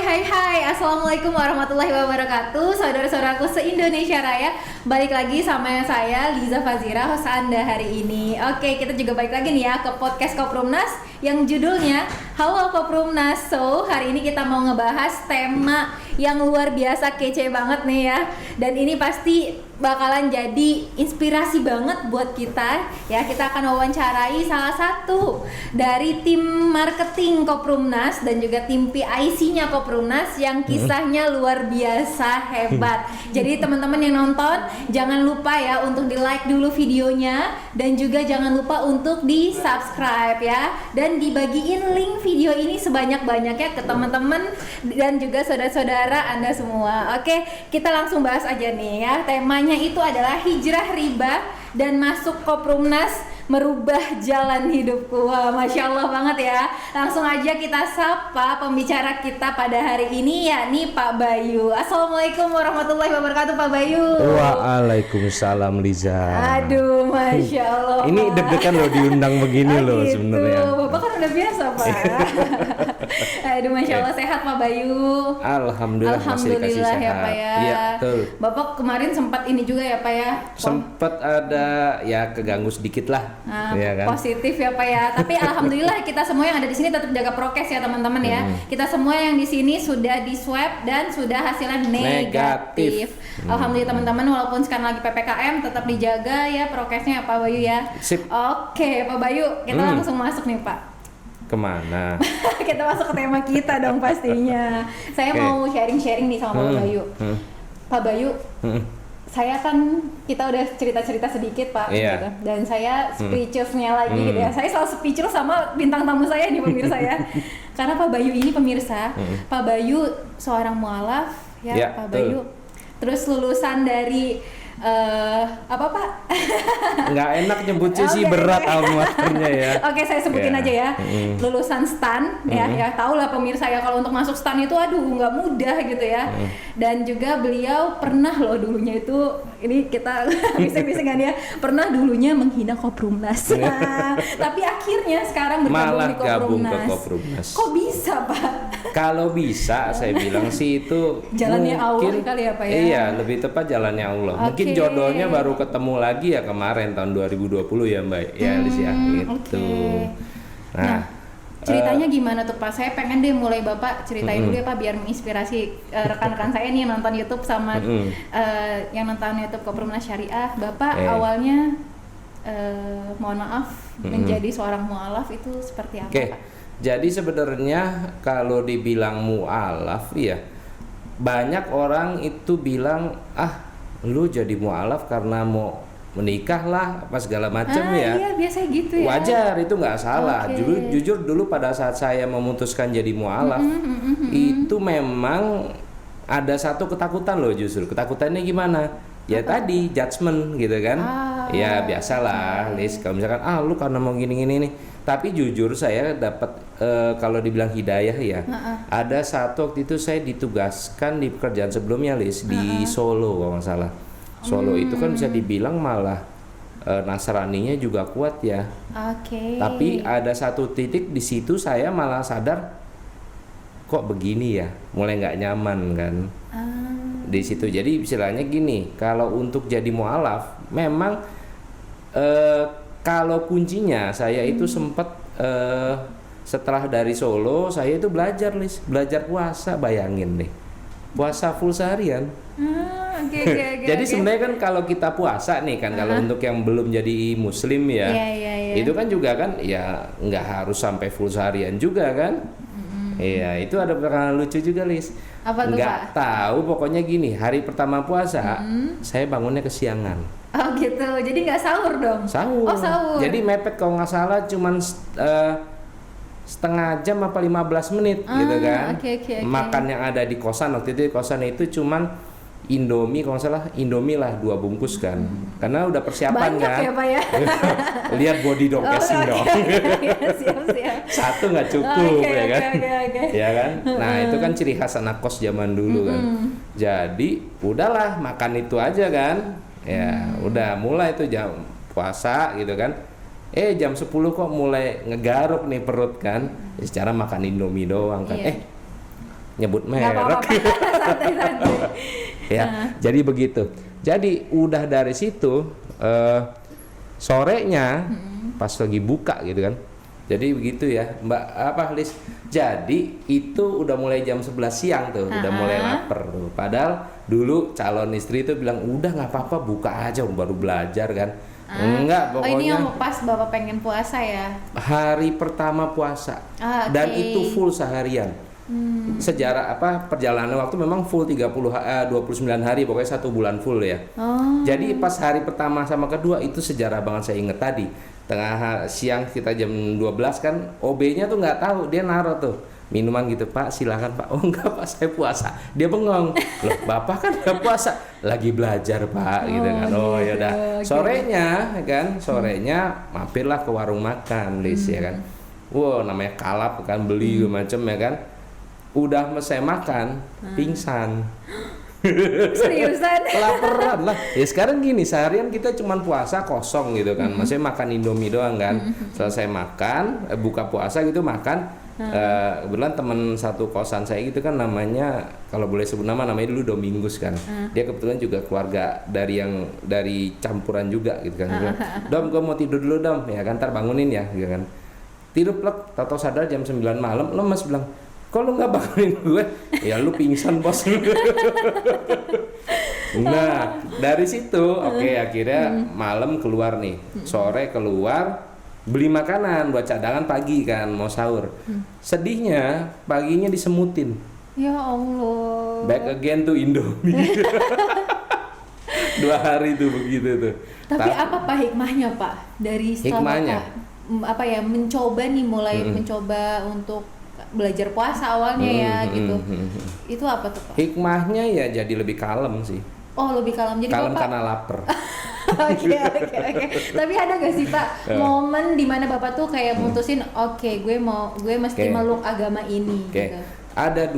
Hai, Assalamualaikum warahmatullahi wabarakatuh. Saudara-saudaraku se-Indonesia Raya, balik lagi sama saya Liza Fazira, host Anda hari ini. Oke, kita juga balik lagi nih ya ke podcast Koprumnas yang judulnya Halo Koprumnas. So, hari ini kita mau ngebahas tema yang luar biasa kece banget nih ya. Dan ini pasti bakalan jadi inspirasi banget buat kita ya. Kita akan wawancarai salah satu dari tim marketing Koprumnas dan juga tim PIC-nya Koprumnas yang kisahnya luar biasa hebat. Jadi teman-teman yang nonton jangan lupa ya untuk di-like dulu videonya dan juga jangan lupa untuk di-subscribe ya, dan dibagiin link video ini sebanyak-banyaknya ke teman-teman dan juga saudara-saudara Anda semua. Oke, kita langsung bahas aja nih ya. Temanya itu adalah hijrah riba dan masuk Koprumnas merubah jalan hidupku. Wah, Masya Allah banget ya. Langsung aja kita sapa pembicara kita pada hari ini, yakni Pak Bayu. Assalamualaikum warahmatullahi wabarakatuh, Pak Bayu. Waalaikumsalam, Liza. Aduh, Masya Allah. Ini deg-degan loh diundang begini loh gitu. sebenarnya. Bapak kan udah biasa, Pak. Aduh, Masya Allah, sehat Pak Bayu. Alhamdulillah masih dikasih ya sehat. Pak ya. Iya, betul. Bapak kemarin sempat ini juga ya Pak ya. Sempat ada ya keganggu sedikit lah. Ya kan? Positif ya Pak ya. Tapi alhamdulillah kita semua yang ada di sini tetap jaga prokes ya teman-teman ya. Kita semua yang di sini sudah di swab dan sudah hasilnya negatif. Alhamdulillah teman-teman, walaupun sekarang lagi PPKM tetap dijaga ya prokesnya Pak Bayu ya. Sip. Oke Pak Bayu, kita langsung masuk nih Pak. Kemana? Kita masuk ke tema kita dong pastinya. Saya mau sharing-sharing nih sama Pak Bayu. Pak Bayu, saya kan kita udah cerita-cerita sedikit Pak, gitu. Dan saya speechless-nya lagi gitu ya. Saya selalu speechless sama bintang tamu saya nih pemirsa ya. Karena Pak Bayu ini pemirsa, Pak Bayu seorang mualaf ya, Pak Bayu. Terus lulusan dari apa Pak? Nggak enak nyebutnya sih, berat almaternya ya. Oke, saya sebutin aja ya. Lulusan STAN ya tahu lah pemirsa ya, kalau untuk masuk STAN itu aduh nggak mudah gitu ya. Dan juga beliau pernah loh dulunya itu, ini kita bising-bisingan ya, pernah dulunya menghina Koprumnas. Tapi akhirnya sekarang bergabung di Koprumnas. Kok bisa Pak? Kalau bisa saya bilang sih itu jalannya Allah kali ya Pak ya. Iya, lebih tepat jalannya Allah. Mungkin jodohnya baru ketemu lagi ya kemarin tahun 2020 ya Mbak ya, Alicia gitu. Nah, ceritanya gimana tuh Pak? Saya pengen deh mulai Bapak ceritain dulu ya Pak, biar menginspirasi rekan-rekan saya nih yang nonton YouTube sama yang nonton YouTube Koprumnas Syariah. Bapak awalnya mohon maaf menjadi seorang mualaf itu seperti apa Pak? Jadi sebenarnya kalau dibilang mualaf ya, banyak orang itu bilang lu jadi mualaf karena mau menikah lah apa segala macam ya. Iya, biasa gitu ya. Wajar, itu nggak salah. Jujur dulu pada saat saya memutuskan jadi mualaf itu memang ada satu ketakutan loh justru. Ketakutannya gimana? Ya tadi judgement gitu kan. Ya biasalah, Lis. Kalau misalkan lu karena mau gini-gini nih. Tapi jujur saya dapat kalau dibilang hidayah ya. Ada satu waktu itu saya ditugaskan di pekerjaan sebelumnya, Lis, di Solo kalau nggak salah. Solo itu kan bisa dibilang malah Nasraninya juga kuat ya. Tapi ada satu titik di situ saya malah sadar kok begini ya, mulai nggak nyaman kan. Di situ jadi istilahnya gini, kalau untuk jadi mualaf memang kalau kuncinya saya itu sempat setelah dari Solo saya itu belajar puasa, bayangin nih, puasa full seharian. Jadi sebenarnya kan kalau kita puasa nih kan, kalau untuk yang belum jadi muslim ya, itu kan juga kan ya nggak harus sampai full seharian juga kan. Iya, itu ada perkara lucu juga, Lis. Apa tuh, nggak tahu, pokoknya gini, hari pertama puasa saya bangunnya kesiangan. Oh gitu, jadi nggak sahur dong? Sahur. Oh sahur. Jadi mepet kalau nggak salah cuman setengah jam apa 15 menit gitu kan. Makan yang ada di kosan waktu itu, kosan itu cuman Indomie, kalau nggak salah Indomie lah 2 bungkus kan, karena udah persiapan banyak kan. Ya Pak ya. Lihat body dong, casing dong. Siap. Satu nggak cukup ya kan. Ya kan. Nah itu kan ciri khas anak kos zaman dulu kan. Jadi udahlah makan itu aja kan. Ya udah mulai tuh jam puasa gitu kan. Jam 10 kok mulai ngegaruk nih perut kan. Secara makan Indomie doang kan. nyebut Nggak merek. apa-apa. Santai-santai. Ya, jadi begitu. Jadi udah dari situ sorenya pas lagi buka gitu kan. Jadi begitu ya, Mbak Liz. Jadi itu udah mulai jam 11 siang tuh, udah mulai lapar tuh. Padahal dulu calon istri itu bilang, "Udah nggak apa-apa, buka aja, baru belajar kan." Enggak, pokoknya. Oh, ini yang pas Bapak pengen puasa ya? Hari pertama puasa. Dan itu full seharian. Sejarah perjalanan waktu memang full 29 hari, pokoknya 1 bulan full ya. Jadi pas hari pertama sama kedua itu sejarah banget, saya inget tadi. Tengah siang kita jam 12 kan, OB-nya tuh nggak tahu, dia naruh tuh minuman gitu, "Pak silakan Pak." "Oh enggak Pak, saya puasa." Dia bengong, "Loh Bapak kan nggak puasa." "Lagi belajar Pak," gitu kan. "Oh ya udah." Sorenya mampirlah ke warung makan, Liz ya kan. Wow, namanya kalap kan, beli macam ya kan. Udah selesai makan, pingsan. Seriusan? Kelaparan lah. Ya sekarang gini, seharian kita cuman puasa kosong gitu kan. Maksudnya makan Indomie doang kan. Selesai makan, buka puasa gitu makan. Kebetulan teman satu kosan saya gitu kan, namanya kalau boleh sebut namanya dulu Domingus kan. Dia kebetulan juga keluarga dari campuran juga gitu kan. "Dom, gue mau tidur dulu Dom." Ya kan, ntar bangunin ya gitu kan. Tidur plek, tahu sadar jam 9 malam, lemes, bilang, "Kok lu nggak bangunin gue?" "Ya lu pingsan bos." Nah dari situ akhirnya malam keluar nih, sore keluar beli makanan buat cadangan pagi kan, mau sahur. Sedihnya paginya disemutin. Ya Allah. Back again to Indomie. 2 hari tuh begitu tuh. Tapi apa hikmahnya Pak dari setelah Hikmahnya? Bapak mencoba nih, mulai mencoba untuk belajar puasa awalnya ya gitu. Itu apa tuh Pak? Hikmahnya ya jadi lebih kalem sih. Oh, lebih kalem. Jadi Kalem Bapak karena lapar. Oke. Tapi ada gak sih Pak momen dimana Bapak tuh kayak mutusin, gue mesti meluk agama ini gitu. Ada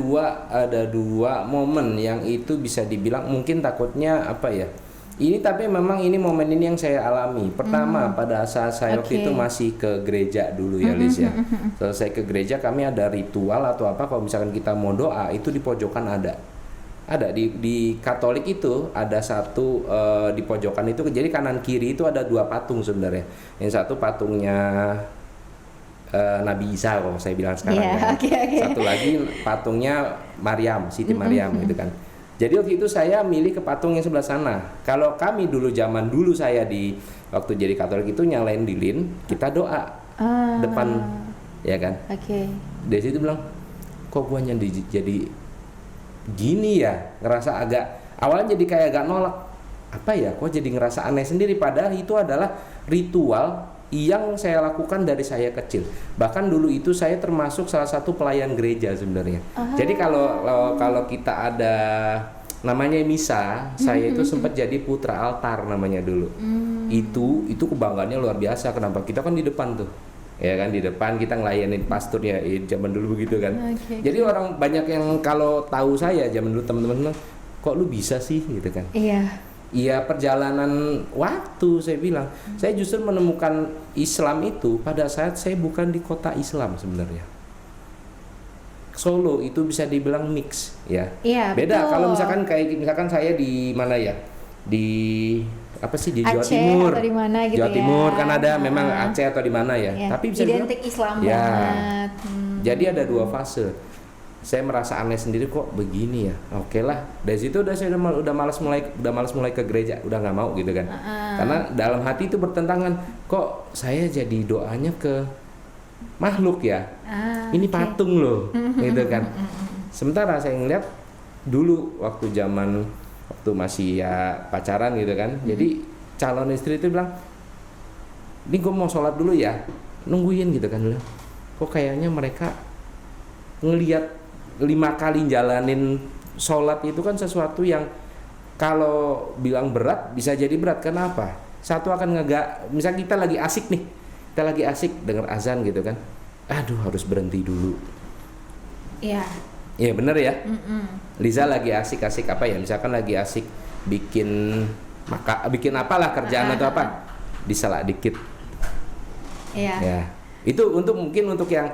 dua momen yang itu bisa dibilang mungkin takutnya tapi memang ini momen ini yang saya alami. Pertama pada saat saya waktu itu masih ke gereja dulu ya Liz ya. Selesai ke gereja kami ada ritual atau apa, kalau misalkan kita mau doa itu di pojokan ada di Katolik itu ada satu di pojokan itu, jadi kanan kiri itu ada 2 patung sebenarnya. Yang satu patungnya Nabi Isa kalau saya bilang sekarang Satu lagi patungnya Maryam, Siti Maryam gitu kan. Jadi waktu itu saya milih ke patung yang sebelah sana. Kalau kami zaman dulu saya di waktu jadi Katolik itu nyalain lilin, kita doa depan ya kan. Dari situ bilang, "Kok gua jadi gini ya?" Ngerasa awalnya jadi kayak agak nolak. Apa ya? Kok jadi ngerasa aneh sendiri, padahal itu adalah ritual yang saya lakukan dari saya kecil. Bahkan dulu itu saya termasuk salah satu pelayan gereja sebenarnya. Jadi kalau kita ada namanya misa, saya itu sempat jadi putra altar namanya dulu. Itu kebanggaannya luar biasa. Kenapa? Kita kan di depan tuh. Ya kan, di depan kita ngelayanin pastor ya, zaman dulu begitu kan. Jadi orang banyak yang kalau tahu saya zaman dulu, teman-teman, "Kok lu bisa sih?" gitu kan. Iya, perjalanan waktu saya bilang. Saya justru menemukan Islam itu pada saat saya bukan di kota Islam sebenarnya. Solo itu bisa dibilang mix ya. Beda kalau misalkan saya di mana ya? Di di Jawa Timur. Atau di mana gitu Jawa Timur kan ada memang Aceh atau di mana ya. Tapi bisa identik Islam banget. Jadi ada 2 fase. Saya merasa aneh sendiri, kok begini ya. Oke lah, dari situ saya udah malas mulai ke gereja, udah nggak mau gitu kan. Karena dalam hati itu bertentangan, kok saya jadi doanya ke makhluk ya. Ini patung loh, gitu kan. Sementara saya ngeliat dulu waktu masih ya pacaran gitu kan. Jadi calon istri itu bilang, "Ini gue mau sholat dulu ya." Nungguin gitu kan. Kok kayaknya mereka ngelihat 5 kali jalanin sholat itu kan sesuatu yang kalau bilang berat bisa jadi berat. Kenapa? Satu akan misal kita lagi asik dengar azan gitu kan, aduh harus berhenti dulu. Iya bener ya. Liza lagi asik apa ya, misalkan lagi asik bikin apalah kerjaan atau apa, diselak dikit. Ya itu mungkin untuk yang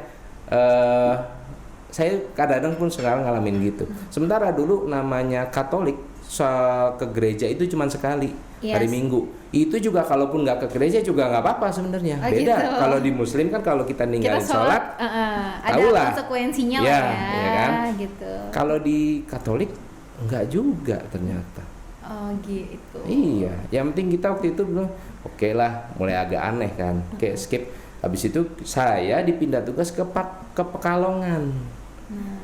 saya kadang-kadang pun sekarang ngalamin gitu. Sementara dulu namanya Katolik ke gereja itu cuma sekali hari Minggu. Itu juga kalaupun nggak ke gereja juga nggak apa-apa sebenarnya. Beda gitu. Kalau di Muslim kan kalau kita ninggalin sholat, ada konsekuensinya lah ya kan? Gitu. Kalau di Katolik nggak juga ternyata. Oh gitu. Iya, yang penting kita waktu itu bilang oke lah, mulai agak aneh kan, kayak skip. Habis itu saya dipindah tugas ke Pekalongan.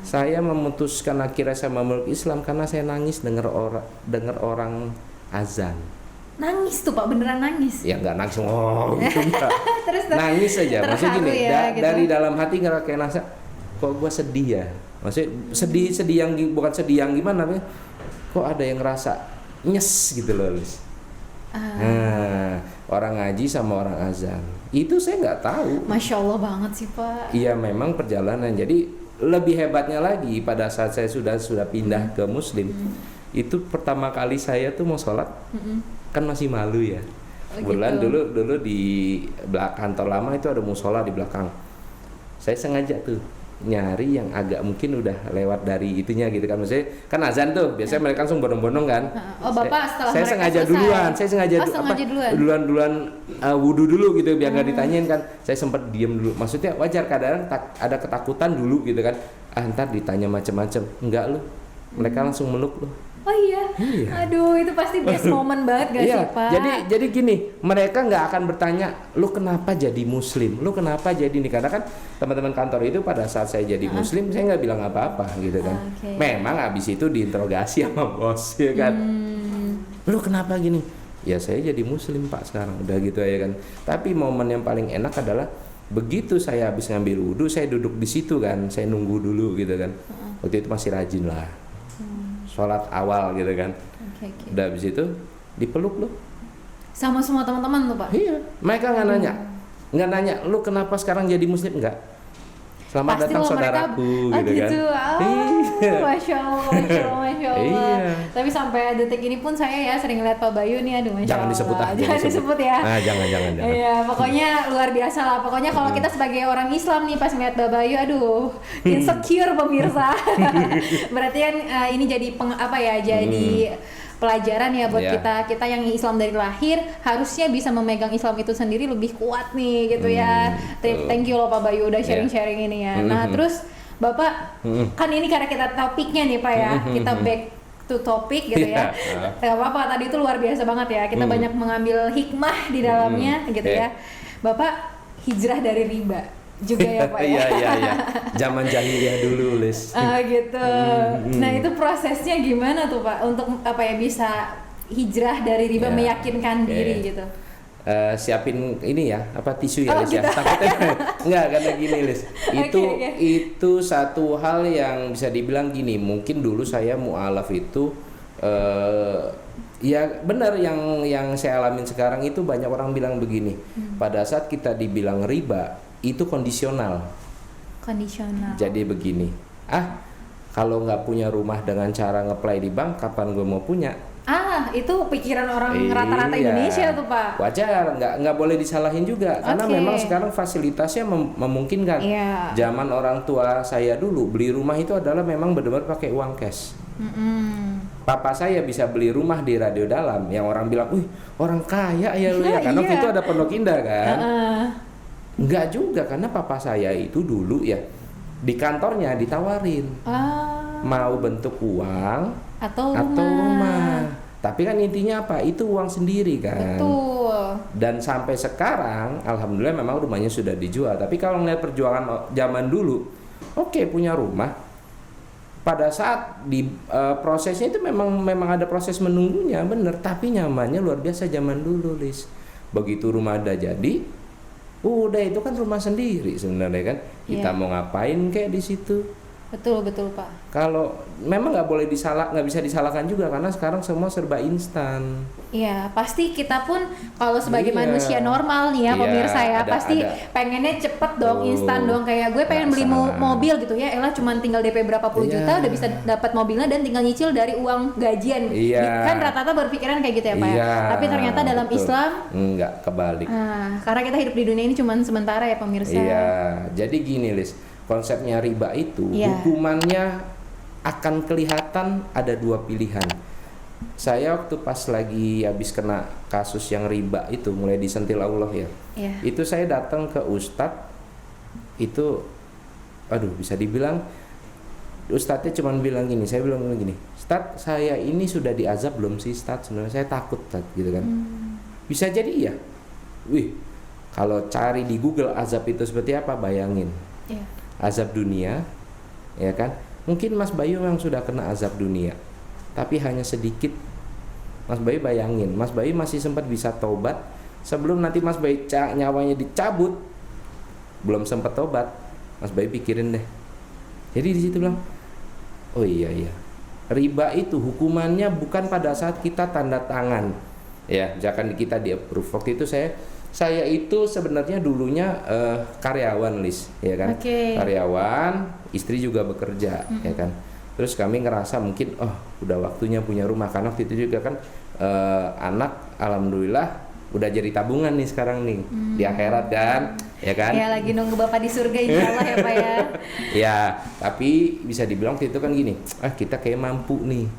Saya memutuskan akhirnya saya memeluk Islam karena saya nangis dengar orang azan. Nangis tuh Pak, beneran nangis? Ya nggak nangis, gitu enggak. terus nangis aja, maksudnya gini, ya, gitu. dari dalam hati nggak kayak nasa, kok gue sedih ya, maksudnya sedih yang bukan sedih yang gimana, kok ada yang ngerasa nyes gitu loh, Lis. Nah, orang ngaji sama orang azan, itu saya nggak tahu. Masya Allah banget sih Pak. Iya memang perjalanan, jadi lebih hebatnya lagi pada saat saya sudah pindah ke Muslim, itu pertama kali saya tuh mau sholat, kan masih malu ya. Kebetulan gitu. dulu di belakang kantor lama itu ada musola di belakang. Saya sengaja tuh nyari yang agak mungkin udah lewat dari itunya gitu kan, maksudnya kan azan tuh biasanya mereka langsung bondong-bondong kan. Oh Bapak setelah saya sengaja duluan, duluan wudhu dulu gitu biar nggak ditanyain kan. Saya sempat diem dulu, maksudnya wajar kadang ada ketakutan dulu gitu kan, ntar ditanya macam-macam, enggak lu, mereka langsung meluk lu. Oh iya. Aduh itu pasti best moment banget gak sih Pak? Jadi gini, mereka nggak akan bertanya, lu kenapa jadi Muslim, lu kenapa jadi ini, karena kan teman-teman kantor itu pada saat saya jadi Muslim, saya nggak bilang apa-apa gitu kan. Memang abis itu diinterogasi sama bos ya kan, lu kenapa gini? Ya saya jadi Muslim Pak sekarang, udah gitu ya kan. Tapi momen yang paling enak adalah begitu saya habis ngambil wudhu, saya duduk di situ kan, saya nunggu dulu gitu kan. Waktu itu masih rajin lah. Sholat awal gitu kan. Udah habis itu dipeluk lu sama semua teman-teman tuh Pak. Iya, mereka nggak nanya lu kenapa sekarang jadi Muslim, enggak. Selamat datang saudaraku gitu kan. Iya. Masya Allah. Iya. Tapi sampai detik ini pun saya ya sering lihat Pak Bayu nih, aduh Masya jangan Allah. Jangan disebut ya. Nah, jangan. Iya, pokoknya luar biasa lah. Pokoknya kalau kita sebagai orang Islam nih pas melihat Pak Bayu, aduh, insecure pemirsa. Berarti kan ini jadi jadi pelajaran ya buat kita yang Islam dari lahir, harusnya bisa memegang Islam itu sendiri lebih kuat nih gitu ya. Thank you loh Pak Bayu udah sharing ini ya. Nah terus Bapak kan ini karena kita topiknya nih Pak ya, kita back to topic gitu ya. Gak apa-apa, tadi itu luar biasa banget ya, kita banyak mengambil hikmah di dalamnya gitu ya. Bapak hijrah dari riba juga ya Pak ya. Iya. Zaman jahiliyah dulu, Lis. Gitu. Nah, itu prosesnya gimana tuh Pak untuk bisa hijrah dari riba, meyakinkan diri gitu. Siapin ini ya, tisu ya Lis gitu. Ya. Takutnya enggak, karena gini Lis. Itu satu hal yang bisa dibilang gini, mungkin dulu saya mu'alaf itu ya benar yang saya alamin sekarang itu banyak orang bilang begini. Pada saat kita dibilang riba itu kondisional. Jadi begini, kalau nggak punya rumah dengan cara ngeplay di bank, kapan gue mau punya? Itu pikiran orang rata-rata Indonesia tuh Pak. Wajar, nggak boleh disalahin juga, karena memang sekarang fasilitasnya memungkinkan. Zaman orang tua saya dulu beli rumah itu adalah memang benar-benar pakai uang cash. Papa saya bisa beli rumah di Radio Dalam, yang orang bilang, orang kaya ya lu ya, karena waktu itu ada Pondok Indah kan. Enggak juga, karena papa saya itu dulu ya di kantornya ditawarin mau bentuk uang atau rumah. Tapi kan intinya apa? Itu uang sendiri kan. Betul. Dan sampai sekarang alhamdulillah memang rumahnya sudah dijual. Tapi kalau ngeliat perjuangan zaman dulu, punya rumah. Pada saat di prosesnya itu memang ada proses menunggunya, bener. Tapi nyamannya luar biasa zaman dulu, Lis. Begitu rumah ada jadi, udah itu kan rumah sendiri sebenarnya kan. Kita mau ngapain kayak di situ. Betul Pak. Kalau memang nggak bisa disalahkan juga karena sekarang semua serba instan. Iya, pasti kita pun kalau sebagai manusia normal nih ya pemirsa ya, pasti pengennya cepet dong, instan dong. Kayak gue pengen beli mobil gitu ya, elah cuman tinggal DP berapa puluh juta udah bisa dapat mobilnya dan tinggal nyicil dari uang gajian. Kan rata-rata berpikiran kayak gitu ya Pak ya. Tapi ternyata dalam Islam enggak, kebalik. Karena kita hidup di dunia ini cuman sementara ya pemirsa. Iya, jadi gini Lis, konsepnya riba itu, hukumannya akan kelihatan ada 2 pilihan. Saya waktu pas lagi habis kena kasus yang riba itu, mulai disentil Allah ya. Itu saya datang ke Ustadz, itu aduh bisa dibilang Ustadznya cuma bilang gini, saya bilang gini, Ustadz saya ini sudah diazab belum sih Ustadz, sebenarnya saya takut Ustadz, gitu kan. Bisa jadi iya. Wih, kalau cari di Google azab itu seperti apa, bayangin. Azab dunia, ya kan. Mungkin Mas Bayu yang sudah kena azab dunia, tapi hanya sedikit. Mas Bayu bayangin, Mas Bayu masih sempat bisa taubat sebelum nanti Mas Bayu nyawanya dicabut, belum sempat taubat. Mas Bayu pikirin deh. Jadi di situ bilang, oh iya, riba itu hukumannya bukan pada saat kita tanda tangan, ya, misalkan kita di approve. Waktu itu saya itu sebenarnya dulunya karyawan, Lis, ya kan, karyawan, istri juga bekerja, ya kan. Terus kami ngerasa mungkin, udah waktunya punya rumah, karena waktu itu juga kan anak, alhamdulillah udah jadi tabungan nih sekarang nih di akhirat kan, ya kan? Ya lagi nunggu Bapak di surga insyaallah ya Pak ya. Ya, tapi bisa dibilang itu kan gini, kita kayak mampu nih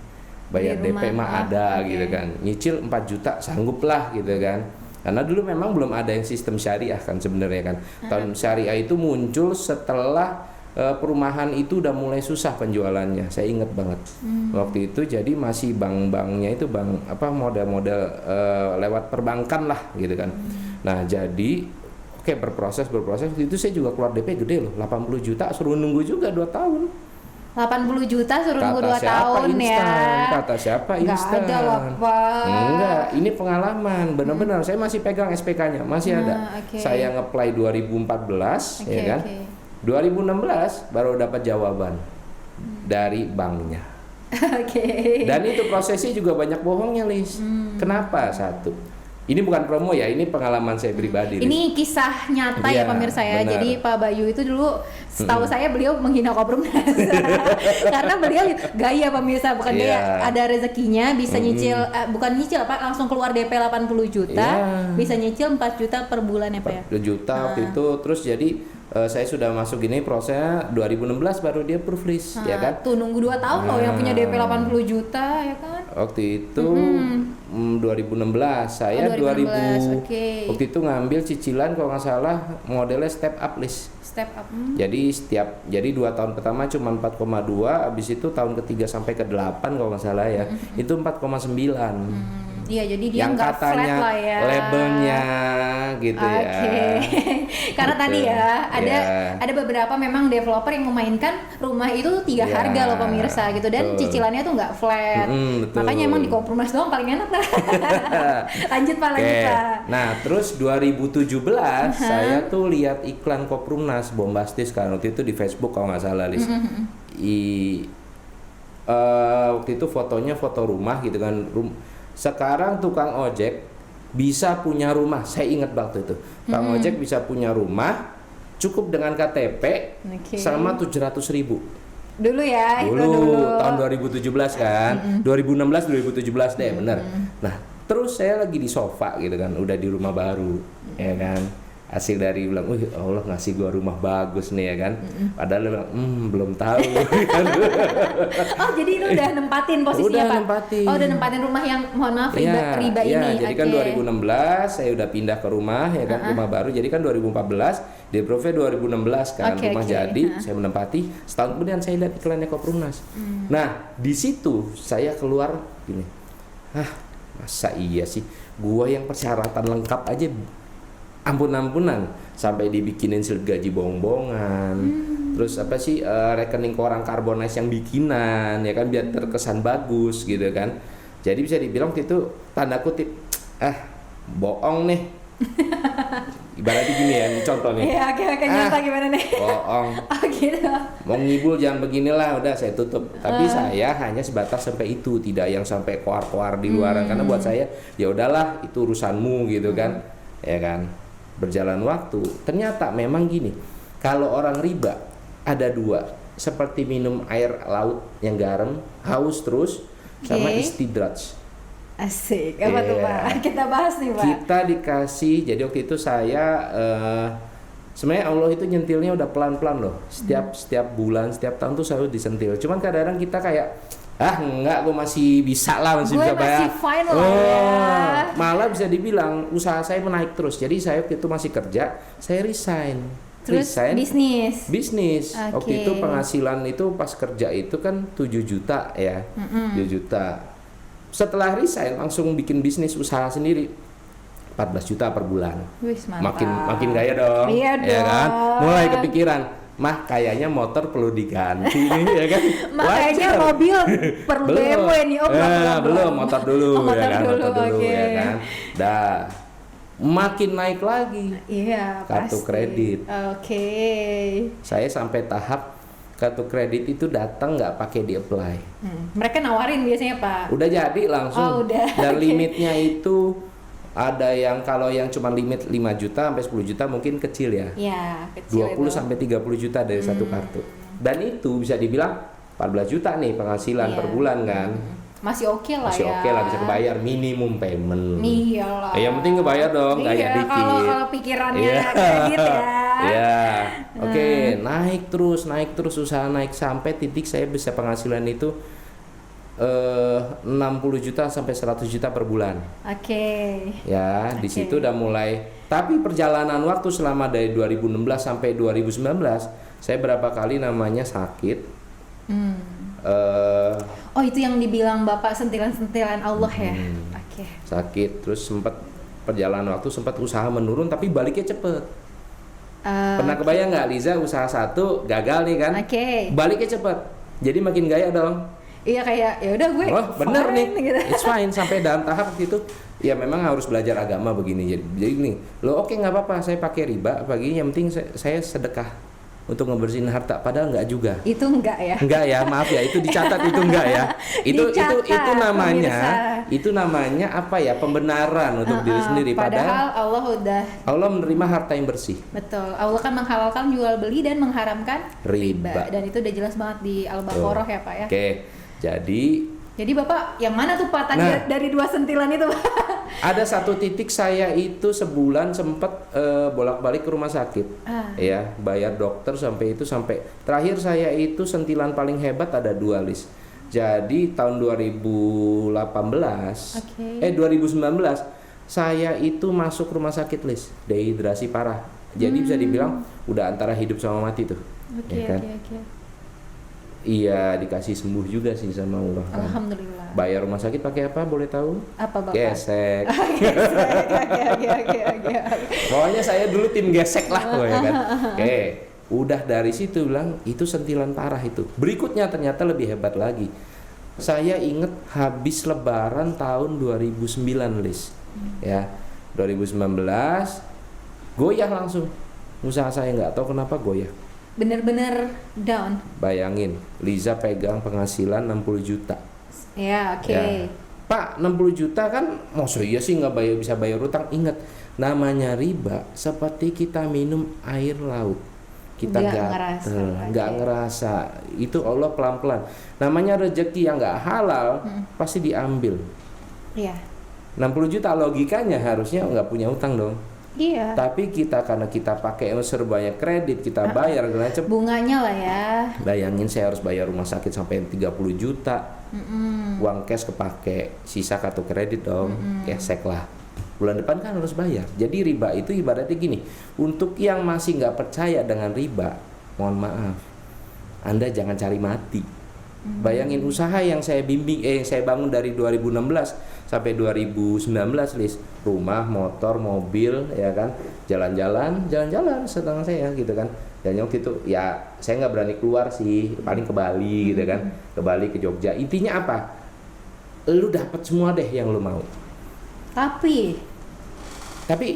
bayar DP mah ada gitu kan, nyicil 4 juta sanggup lah gitu kan. Karena dulu memang belum ada yang sistem syariah kan sebenarnya kan. Tahun syariah itu muncul setelah perumahan itu udah mulai susah penjualannya. Saya ingat banget waktu itu, jadi masih bank-banknya itu model-model lewat perbankan lah gitu kan. Nah jadi berproses waktu itu saya juga keluar DP gede loh, 80 juta, suruh nunggu juga 2 tahun. 80 juta suruh nunggu 2 tahun instan? Ya. Kata siapa instan? Nggak ada lah Pak. Enggak, ini pengalaman benar-benar. Saya masih pegang SPK-nya, masih ada. Saya nge-apply 2014, ya kan. 2016 baru dapat jawaban dari banknya. Dan itu prosesnya juga banyak bohongnya, Lis. Kenapa? Satu, ini bukan promo ya, ini pengalaman saya pribadi. Ini kisah nyata ya pemirsa ya. Benar. Jadi Pak Bayu itu dulu, setahu saya beliau menghina Koprumnas. Karena beliau gaya pemirsa, bukan gaya, ada rezekinya bisa nyicil, bukan nyicil langsung keluar DP 80 juta, bisa nyicil 4 juta per bulan ya Pak ya. 4 juta waktu itu, terus jadi saya sudah masuk gini prosesnya 2016 baru dia approve, list, ya kan? Tuh nunggu 2 tahun loh yang punya DP 80 juta ya kan? Waktu itu 2016 saya 2000 waktu itu ngambil cicilan kalau nggak salah modelnya step up, list. Step up. Jadi 2 tahun pertama cuma 4,2, habis itu tahun ketiga sampai ke 8 kalau nggak salah ya. Itu 4,9. Iya, jadi dia nggak flat lah ya. Labelnya gitu ya. Karena tadi ya ada beberapa memang developer yang memainkan rumah itu 3 harga loh pemirsa gitu, dan cicilannya tuh nggak flat. Makanya emang di Koprumnas doang paling enak lah. Lanjut Pak. Nah terus 2017 saya tuh lihat iklan Koprumnas bombastis kan waktu itu di Facebook kalau nggak salah, Lis. Waktu itu fotonya foto rumah gitu kan. Sekarang tukang ojek bisa punya rumah, saya ingat waktu itu. Tukang ojek bisa punya rumah cukup dengan KTP sama 700.000. Dulu ya, dulu tahun 2017 kan. 2016 2017 deh, bener. Nah, terus saya lagi di sofa gitu kan, udah di rumah baru, ya kan. Hasil dari bilang, Allah ngasih gua rumah bagus nih ya kan. Padahal dia bilang, belum tahu. Jadi lu udah nempatin posisinya Pak? Nempatin. Udah nempatin rumah yang mohon maaf riba ini. Jadi kan 2016 saya udah pindah ke rumah ya kan, rumah baru. Jadi kan 2014 di approve 2016 kan, rumah jadi, saya menempati. Setahun kemudian saya lihat iklannya Koprumnas. Nah, di situ saya keluar gini. Masa iya sih gua yang persyaratan lengkap aja ampun-ampunan, sampai dibikinin slip gaji bohong-bohongan, terus rekening koran Karbonais yang bikinan ya kan, biar terkesan bagus gitu kan. Jadi bisa dibilang itu tanda kutip bohong nih. Ibaratnya gini ya, contoh nih. Iya, oke, nyata gimana nih? Bohong. Gitu. Mau ngibul jangan beginilah, udah saya tutup. Tapi saya hanya sebatas sampai itu, tidak yang sampai koar-koar di luaran, karena buat saya ya udahlah itu urusanmu gitu kan. Ya kan. Berjalan waktu, ternyata memang gini, kalau orang riba ada 2, seperti minum air laut yang garam, haus terus, sama istidraj. Asik, apa tuh Pak? Kita bahas nih Pak. Kita dikasih, jadi waktu itu saya Sebenarnya Allah itu nyentilnya udah pelan-pelan loh. Setiap bulan, setiap tahun tuh selalu disentil. Cuman kadang-kadang kita kayak enggak, gue masih bisa lah, masih bisa bayar. Fine lah ya. Malah bisa dibilang usaha saya menaik terus. Jadi saya waktu itu masih kerja, saya resign. Terus bisnis. Waktu itu penghasilan itu pas kerja itu kan 7 juta ya. 7 juta. Setelah resign langsung bikin bisnis usaha sendiri. 14 juta per bulan. Wis, makin gaya dong. Iya ya dong. Kan? Mulai kepikiran, kayaknya motor perlu diganti nih ya kan. Kayaknya mobil perlu BMW nih. Belum, motor dulu motor ya kan. dulu, Motor dulu okay. ya kan. Makin naik lagi. Iya, kartu pasti. kredit. Oke. Saya sampai tahap kartu kredit itu datang nggak pakai di-apply. Mereka nawarin biasanya, Pak. Udah jadi langsung. Udah. Dan limitnya itu ada yang kalau yang cuma limit 5 juta sampai 10 juta mungkin kecil ya. Iya, kecil 20 sampai 30 juta dari satu kartu. Dan itu bisa dibilang 14 juta nih penghasilan per bulan kan. Masih oke lah Masih ya. oke lah, bisa kebayar minimum payment. Iyalah. Yang penting kebayar dong, kayak dikit. Kalau pikirannya kredit ya. Iya. Oke, naik terus usaha naik sampai titik saya bisa penghasilan itu 60 juta sampai 100 juta per bulan. Oke. Ya, di situ udah mulai. Tapi perjalanan waktu selama dari 2016 sampai 2019, saya berapa kali namanya sakit. Oh, itu yang dibilang Bapak sentilan-sentilan Allah ya. Oke. Sakit, terus sempat perjalanan waktu sempat usaha menurun tapi baliknya cepet. Pernah kebayang nggak Liza usaha satu gagal nih kan? Oke. Baliknya cepet, jadi makin gaya dong. Iya, kayak ya udah gue. Oh bener nih, gitu. it's fine sampai dalam tahap itu. Ya memang harus belajar agama begini. Jadi nih, lo oke nggak apa-apa, saya pakai riba pagi, yang penting saya sedekah untuk ngebersihin harta, padahal nggak juga. Itu enggak ya? Enggak ya, maaf ya, itu dicatat itu enggak ya. Itu namanya pemirsa. itu namanya apa ya? Pembenaran untuk diri sendiri, padahal Allah menerima harta yang bersih. Betul. Allah kan menghalalkan jual beli dan mengharamkan riba. Dan itu udah jelas banget di Al-Baqarah ya, Pak ya. Oke. Jadi Bapak yang mana tuh Pak tadi dari dua sentilan itu? Ada satu titik saya itu sebulan sempat bolak-balik ke rumah sakit. Ya, bayar dokter sampai terakhir saya itu sentilan paling hebat ada 2 list. Jadi tahun 2019 saya itu masuk rumah sakit list dehidrasi parah. Jadi bisa dibilang udah antara hidup sama mati tuh. Oke. Iya, dikasih sembuh juga sih sama Allah kan. Alhamdulillah. Bayar rumah sakit pakai apa boleh tahu? Apa Bapak? Gesek. Oke. Pokoknya saya dulu tim gesek lah ya kan. Oke, udah dari situ bilang itu sentilan parah itu. Berikutnya ternyata lebih hebat lagi. Saya inget habis lebaran tahun 2009 Lis. Ya, 2019 goyah langsung. Usaha saya nggak tahu kenapa goyah. Bener-bener down. Bayangin, Liza pegang penghasilan 60 juta. Ya, oke. Ya. Pak, 60 juta kan, maksudnya iya sih nggak bisa bayar utang. Ingat, namanya riba seperti kita minum air laut. Kita nggak ngerasa. Itu Allah pelan-pelan. Namanya rezeki yang nggak halal pasti diambil. Iya. 60 juta logikanya harusnya nggak punya utang dong. Iya. Tapi karena kita pakai unsur banyak kredit, kita bayar bunganya lah ya. Bayangin saya harus bayar rumah sakit sampai 30 juta. Uang cash kepake, sisa kartu kredit dong. Gesek lah. Bulan depan kan harus bayar. Jadi riba itu ibaratnya gini, untuk yang masih nggak percaya dengan riba, mohon maaf, Anda jangan cari mati. Bayangin usaha yang saya saya bangun dari 2016 sampai 2019 Lis, rumah, motor, mobil, ya kan, jalan-jalan sedang saya gitu kan. Dan waktu itu ya saya nggak berani keluar sih, paling ke Bali gitu kan, ke Bali, ke Jogja. Intinya apa? Lu dapat semua deh yang lu mau. Tapi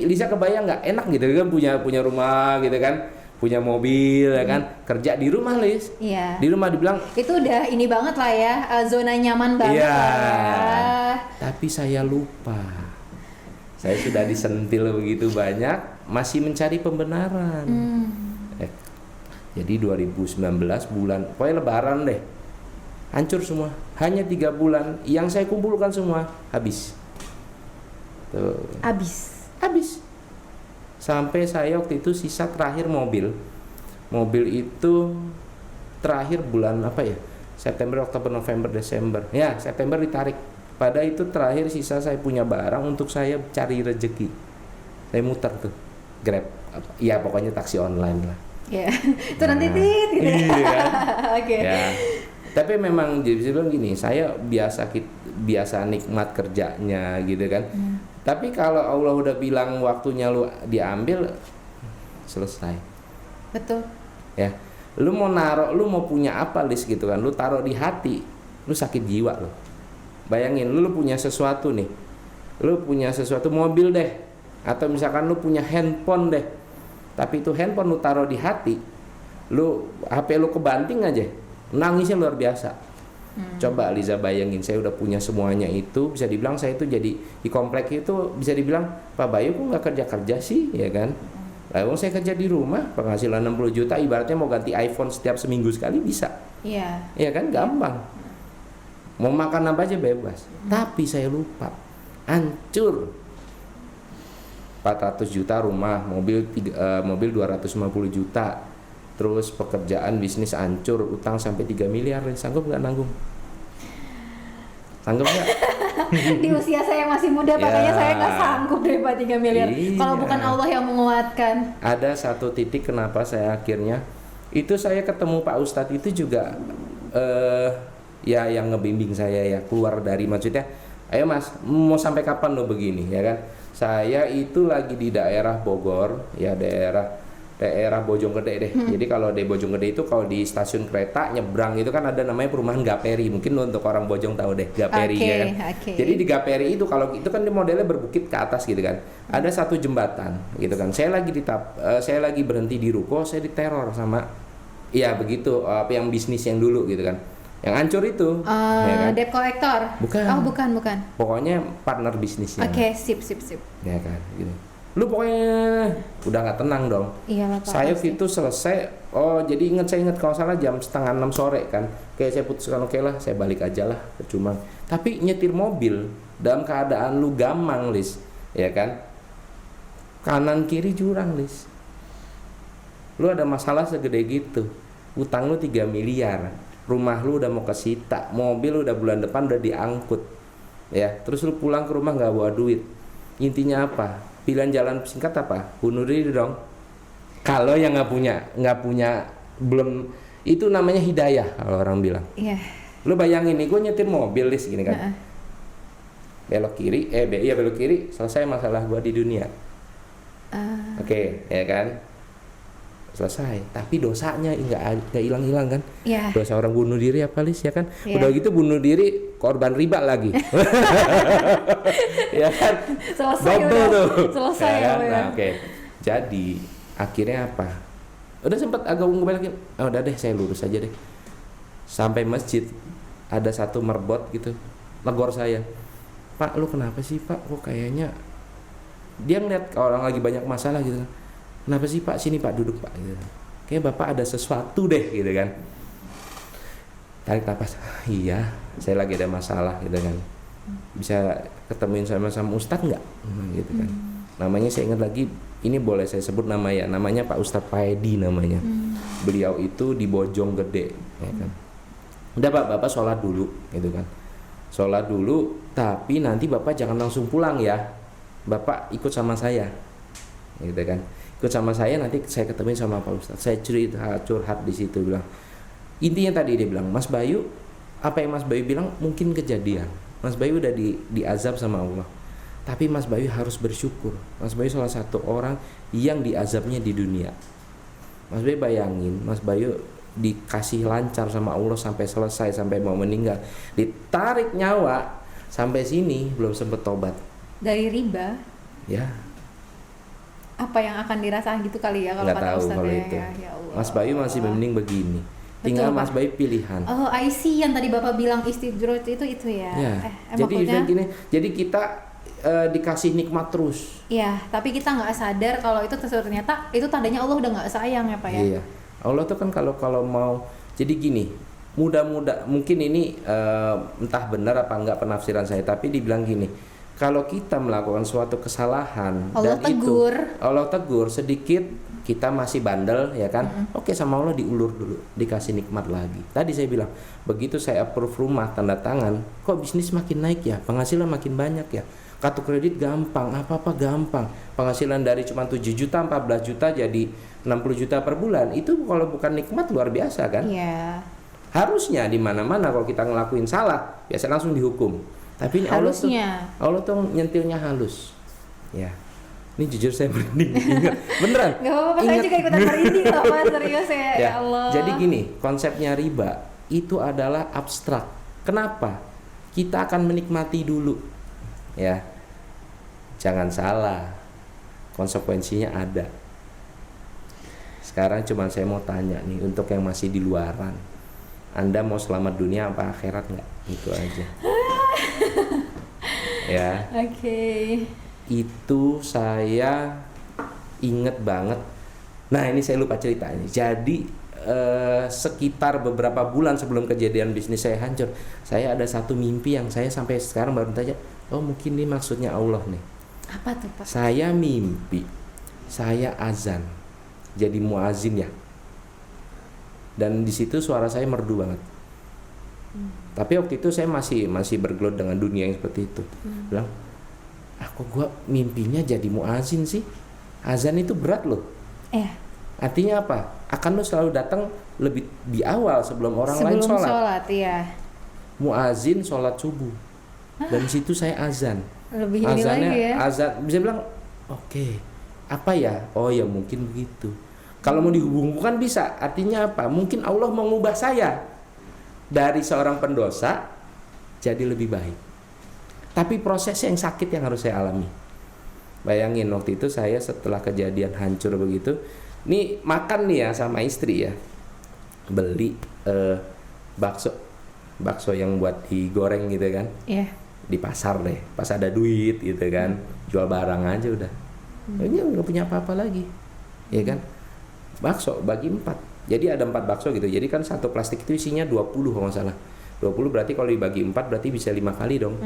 Lisa kebayang nggak enak gitu kan, punya rumah gitu kan, punya mobil ya kan, kerja di rumah Lis. Iya. Di rumah dibilang itu udah ini banget lah ya, zona nyaman banget lah ya. Tapi saya lupa. Saya sudah disentil begitu banyak, masih mencari pembenaran. Jadi 2019 bulan, pokoknya lebaran deh, hancur semua. Hanya 3 bulan yang saya kumpulkan semua habis. Tuh. Habis. Sampai saya waktu itu sisa terakhir mobil itu terakhir bulan apa ya, September, Oktober, November, Desember, ya September ditarik. Pada itu terakhir sisa saya punya barang untuk saya cari rezeki. Saya muter tuh Grab, ya pokoknya taksi online lah. Ya, itu nanti tit gitu. Iya. Oke. Ya. Tapi memang jadi bilang gini, saya biasa nikmat kerjanya gitu kan. Tapi kalau Allah udah bilang waktunya lu diambil, selesai. Betul. Ya. Lu mau punya apa list gitu kan. Lu taruh di hati, lu sakit jiwa lo. Bayangin lu punya sesuatu nih. Lu punya sesuatu mobil deh, atau misalkan lu punya handphone deh. Tapi itu handphone lu taruh di hati, HP lu kebanting aja, nangisnya luar biasa. Coba Liza bayangin, saya udah punya semuanya itu, bisa dibilang saya itu jadi di komplek itu bisa dibilang Pak Bayu kok nggak kerja sih, ya kan? Lalu saya kerja di rumah, penghasilan 60 juta, ibaratnya mau ganti iPhone setiap seminggu sekali bisa. Iya. Iya kan, gampang. Mau makan apa aja bebas. Tapi saya lupa, hancur. 400 juta rumah, mobil 250 juta, terus pekerjaan bisnis hancur, utang sampai 3 miliar, sanggup nggak nanggung? Sanggup nggak? Di usia saya yang masih muda, makanya saya nggak sanggup daripada 3 miliar. Iya. Kalau bukan Allah yang menguatkan. Ada satu titik kenapa saya akhirnya, itu saya ketemu Pak Ustadz itu juga, ya yang ngebimbing saya ya, keluar dari, maksudnya, ayo Mas, mau sampai kapan lo begini, ya kan? Saya itu lagi di daerah Bogor, ya daerah Bojonggede deh. Jadi kalau di Bojonggede itu kalau di stasiun kereta nyebrang itu kan ada namanya perumahan Gaperi. Mungkin lo untuk orang Bojong tahu deh Gaperi, ya kan. Jadi di Gaperi itu kalau itu kan di modelnya berbukit ke atas gitu kan. Ada satu jembatan gitu kan. Saya lagi berhenti di ruko, saya diteror sama ya begitu apa yang bisnis yang dulu gitu kan. Yang hancur itu, ya kan? Debt collector. Bukan. Oh, bukan. Pokoknya partner bisnisnya. Oke, sip. Ya kan, gitu. Lu pokoknya udah nggak tenang dong. Iya lah Pak. Saya itu selesai. Jadi saya ingat kalau salah jam 5:30 sore kan. Kayak saya putuskan oke lah, saya balik aja lah, percuma. Tapi nyetir mobil dalam keadaan lu gamang, Lis, ya kan? Kanan kiri jurang, Lis. Lu ada masalah segede gitu. Utang lu 3 miliar. Rumah lu udah mau kesita, mobil lu udah bulan depan udah diangkut, ya. Terus lu pulang ke rumah nggak bawa duit. Intinya apa? Pilihan jalan singkat apa? Bunuh diri dong. Kalau yang nggak punya belum, itu namanya hidayah kalau orang bilang. Iya. Lu bayangin nih, gue nyetir mobil Lis gini kan. Belok kiri, belok kiri, selesai masalah gue di dunia. Oke, ya kan? Selesai, tapi dosanya nggak hilang-hilang kan? Yeah. Dosa orang bunuh diri apa Lis, ya kan? Yeah. Udah gitu bunuh diri korban riba lagi. Ya kan? Selesai double udah. tuh. Selesai ya kan? ya. Nah, oke. Jadi akhirnya apa? Udah sempat agak ngebalikin. Udah deh, saya lurus aja deh. Sampai masjid ada satu merbot gitu, negor saya. Pak, lu kenapa sih Pak? Kok kayaknya dia ngeliat orang lagi banyak masalah gitu kan. Kenapa sih Pak, sini Pak, duduk Pak gitu. Kayak Bapak ada sesuatu deh gitu kan. Tarik nafas. Iya, saya lagi ada masalah gitu kan. Bisa ketemuin sama Ustadz nggak? Gitu kan. Namanya saya ingat lagi, ini boleh saya sebut nama ya. Namanya Pak Ustadz Paedi namanya. Beliau itu di Bojonggede, ya kan. Udah Pak, Bapak sholat dulu gitu kan. Sholat dulu, tapi nanti Bapak jangan langsung pulang ya. Bapak ikut sama saya. Gitu kan. Ikut sama saya, nanti saya ketemu sama Pak Ustadz. Saya curhat di situ, bilang intinya tadi dia bilang, Mas Bayu, apa yang Mas Bayu bilang mungkin kejadian. Mas Bayu udah diazab sama Allah, tapi Mas Bayu harus bersyukur. Mas Bayu salah satu orang yang diazabnya di dunia. Mas Bayu bayangin, Mas Bayu dikasih lancar sama Allah sampai selesai, sampai mau meninggal, ditarik nyawa sampai sini belum sempet tobat Dari riba. Ya. Apa yang akan dirasakan gitu kali ya kalau Nggak kata tahu Ustadz kalau ya, itu. ya Allah. Mas Bayu masih mending begini. Tinggal Betul, Mas Pak. Bayu pilihan. Oh, I see, yang tadi Bapak bilang istidroj itu ya. Ya. Maksudnya, Jadi kita dikasih nikmat terus. iya, tapi kita nggak sadar kalau itu ternyata itu tandanya Allah udah nggak sayang ya Pak ya. Iya. Allah tuh kan kalau mau, jadi gini, mudah-mudah mungkin ini entah benar apa enggak penafsiran saya, tapi dibilang gini, kalau kita melakukan suatu kesalahan Allah dan tegur. Allah tegur sedikit, kita masih bandel ya kan. Oke, sama Allah diulur dulu, dikasih nikmat lagi. Tadi saya bilang, begitu saya approve rumah tanda tangan, kok bisnis makin naik ya, penghasilan makin banyak ya. Kartu kredit gampang, apa-apa gampang. Penghasilan dari cuma 7 juta, 14 juta jadi 60 juta per bulan. Itu kalau bukan nikmat luar biasa kan? Iya. Harusnya di mana-mana kalau kita ngelakuin salah, biasa langsung dihukum. Tapi ini Allah tuh nyentilnya halus. Ya. Ini jujur saya merinding ingat. Beneran. Gak apa-apa, saya juga ikutan merinding loh Mas, serius ya Allah. Jadi gini, konsepnya riba itu adalah abstrak. Kenapa? Kita akan menikmati dulu. Ya. Jangan salah. Konsekuensinya ada. Sekarang cuma saya mau tanya nih untuk yang masih di luaran. Anda mau selamat dunia apa akhirat nggak? Itu aja. Ya. Oke. Itu saya inget banget. Nah ini saya lupa ceritanya. Jadi sekitar beberapa bulan sebelum kejadian bisnis saya hancur, saya ada satu mimpi yang saya sampai sekarang baru tanya, oh mungkin ini maksudnya Allah nih. Apa tuh Pak? Saya mimpi, saya azan, jadi muazin ya. Dan di situ suara saya merdu banget. Tapi waktu itu saya masih bergelut dengan dunia yang seperti itu. Bilang, kok gua mimpinya jadi muazin sih? Azan itu berat loh. Artinya apa? Akan lo selalu datang lebih di awal sebelum orang lain sholat. Sebelum sholat, iya. Muazin sholat subuh. Dan di situ saya azan. Lebih ini Azannya, lagi ya. azan bisa bilang, oke, apa ya? Oh ya mungkin begitu. Kalau mau dihubungkan bisa. Artinya apa? Mungkin Allah mau mengubah saya dari seorang pendosa jadi lebih baik. Tapi prosesnya yang sakit yang harus saya alami. Bayangin waktu itu saya setelah kejadian hancur begitu, nih makan nih ya sama istri ya, beli bakso yang buat digoreng gitu kan, di pasar deh, pas ada duit gitu kan, jual barang aja udah, ini nggak punya apa-apa lagi, ya kan, bakso bagi 4, jadi ada 4 bakso gitu, jadi kan satu plastik itu isinya 20 kalau nggak salah, 20 berarti kalau dibagi 4 berarti bisa 5 kali dong,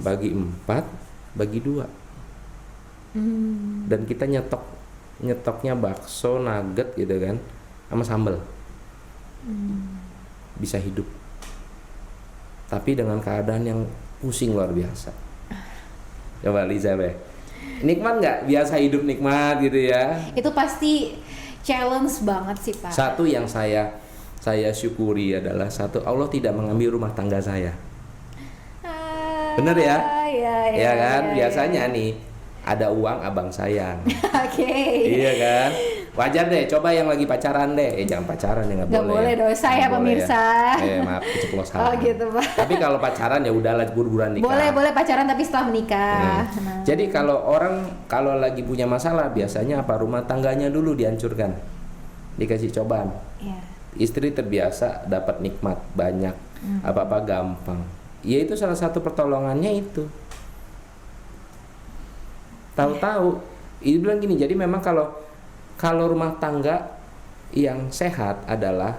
bagi 4, bagi 2. Dan kita nyetoknya bakso nugget gitu kan sama sambal, bisa hidup tapi dengan keadaan yang pusing luar biasa. Coba Liza nikmat nggak biasa hidup nikmat gitu ya? Itu pasti challenge banget sih Pak. Satu yang saya syukuri adalah satu, Allah tidak mengambil rumah tangga saya. Bener ya? Ya kan biasanya nih ada uang abang sayang. Iya kan, wajar deh. Coba yang lagi pacaran deh, jangan pacaran ya, nggak boleh dosa ya pemirsa ya. Maaf keceplosan. Oh gitu Pak. Tapi kalau pacaran ya udahlah buru-buruan nikah. Boleh pacaran tapi setelah menikah. Jadi kalau lagi punya masalah biasanya apa, rumah tangganya dulu dihancurkan, dikasih cobaan. Istri terbiasa dapat nikmat banyak, apa-apa gampang. Ya itu salah satu pertolongannya itu. Tahu-tahu, ini bilang gini. Jadi memang kalau rumah tangga yang sehat adalah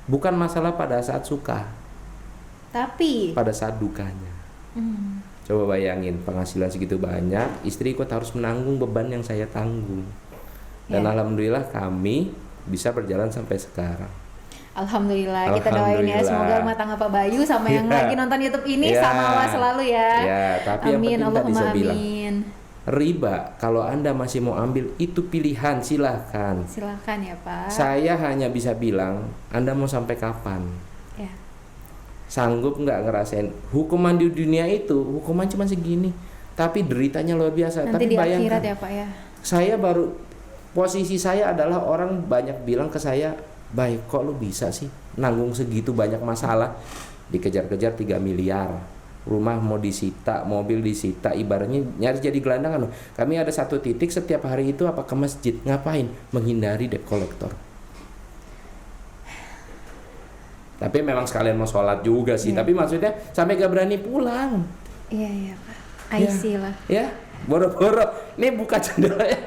bukan masalah pada saat suka, tapi pada saat dukanya. Coba bayangin penghasilan segitu banyak, istri ikut harus menanggung beban yang saya tanggung. Dan alhamdulillah kami bisa berjalan sampai sekarang. Alhamdulillah, kita doain ya semoga rumah tangga Pak Bayu sama yang lagi nonton YouTube ini sama Allah selalu ya. Tapi amin, yang penting tadi saya bilang, amin. Riba kalau Anda masih mau ambil itu pilihan, silahkan ya Pak. Saya hanya bisa bilang Anda mau sampai kapan, sanggup nggak ngerasain hukuman di dunia itu. Hukuman cuma segini tapi deritanya luar biasa. Nanti tapi di bayangkan akhirat ya Pak ya. Saya posisi saya adalah orang banyak bilang ke saya, baik kok lu bisa sih nanggung segitu banyak masalah, dikejar-kejar 3 miliar, rumah mau disita, mobil disita, ibaratnya nyaris jadi gelandangan. Kami ada satu titik setiap hari itu apa ke masjid, ngapain? Menghindari debt collector. Tapi memang sekalian mau sholat juga sih, tapi maksudnya sampai gak berani pulang. Iya Pak, I-see lah. Ya, boro-boro, nih buka jendela ya,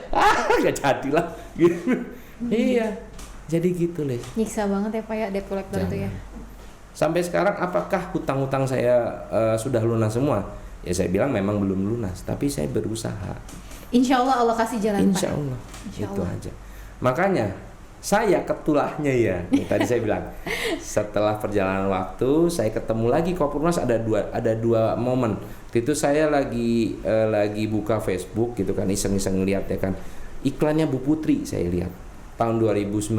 gak jadilah gitu. Iya, jadi gitu Les. Nyiksa banget ya Pak ya debt collector itu ya. Sampai sekarang apakah hutang-hutang saya sudah lunas semua? Ya saya bilang memang belum lunas, tapi saya berusaha. Insya Allah Allah kasih jalan Insya Pak. Allah, Insya itu Allah. aja. Makanya saya ketulahnya ya. Tadi saya bilang setelah perjalanan waktu saya ketemu lagi Kopurnaz, ada dua momen. Itu saya lagi buka Facebook gitu kan, iseng-iseng lihat ya kan. Iklannya Bu Putri saya lihat tahun 2019.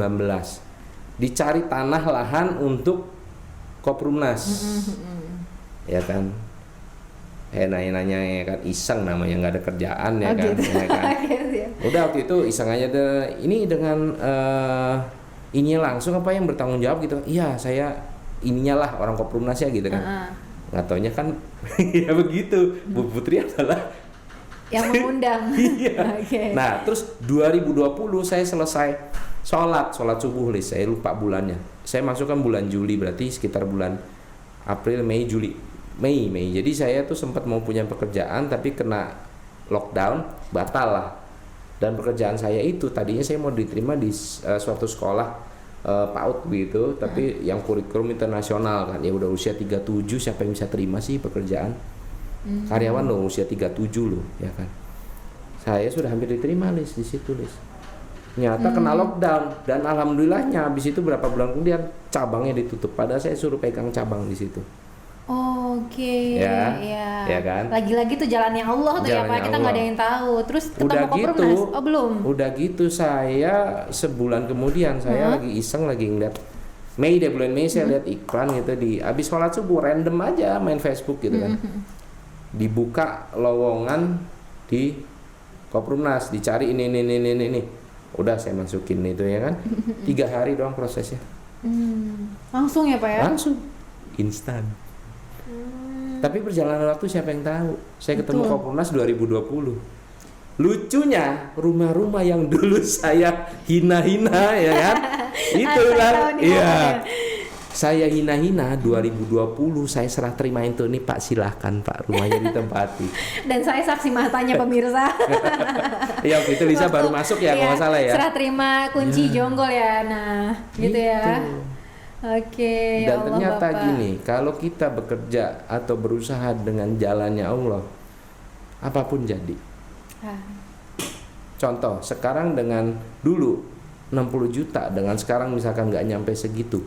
Dicari tanah lahan untuk Kopurnaz. Ya kan. Nanya-nanya ya kan, iseng namanya, nggak ada kerjaan ya kan, Gitu. ya kan. Udah waktu itu iseng aja deh, ini dengan ininya langsung apa yang bertanggung jawab gitu. Iya saya ininya lah orang Kopurnaz ya gitu kan. Nggak taunya kan ya begitu, Bu Putri adalah yang mengundang. iya. Okay. Nah terus 2020 saya selesai sholat subuh, Lis. Saya lupa bulannya, saya masukkan bulan Juli, berarti sekitar bulan April, Mei, Juli, Mei. Jadi saya tuh sempat mau punya pekerjaan tapi kena lockdown, batal lah. Dan pekerjaan saya itu tadinya saya mau diterima di suatu sekolah PAUD gitu, tapi yang kurikulum internasional kan. Ya udah usia 37 siapa yang bisa terima sih pekerjaan karyawan loh usia 37 loh, ya kan. Saya sudah hampir diterima, Lis, di situ, Lis. Ternyata kena lockdown dan alhamdulillahnya habis itu berapa bulan kemudian cabangnya ditutup. Padahal saya suruh pegang cabang di situ. Oke, Ya, ya. ya kan? Lagi-lagi tuh jalannya Allah tuh ya Jalannya Pak, kita nggak ada Allah. yang tahu. Terus ketemu Udah Kopurnaz? gitu, Oh belum? udah gitu saya sebulan kemudian saya lagi iseng lagi ngeliat bulan Mei saya lihat iklan gitu di habis sholat subuh random aja main Facebook gitu kan. Dibuka lowongan di Kopurnaz, dicari ini. Udah saya masukin itu ya kan. 3 hari doang prosesnya. Langsung ya Pak ya? Langsung instan. Tapi perjalanan waktu siapa yang tahu? Saya ketemu Kopurnaz 2020. Lucunya rumah-rumah yang dulu saya hina-hina ya kan. Itu kan. Iya. Saya hina-hina 2020 saya serah terimain tuh, nih Pak silahkan Pak rumahnya ditempati. Dan saya saksi matanya pemirsa. Iya waktu itu Lisa baru masuk ya kalau nggak salah ya. Serah terima kunci jonggol ya. Nah, gitu ya. Oke, ya Dan Allah, ternyata Bapak. gini, kalau kita bekerja atau berusaha dengan jalannya Allah, apapun jadi. Contoh, sekarang dengan dulu 60 juta, dengan sekarang misalkan nggak nyampe segitu.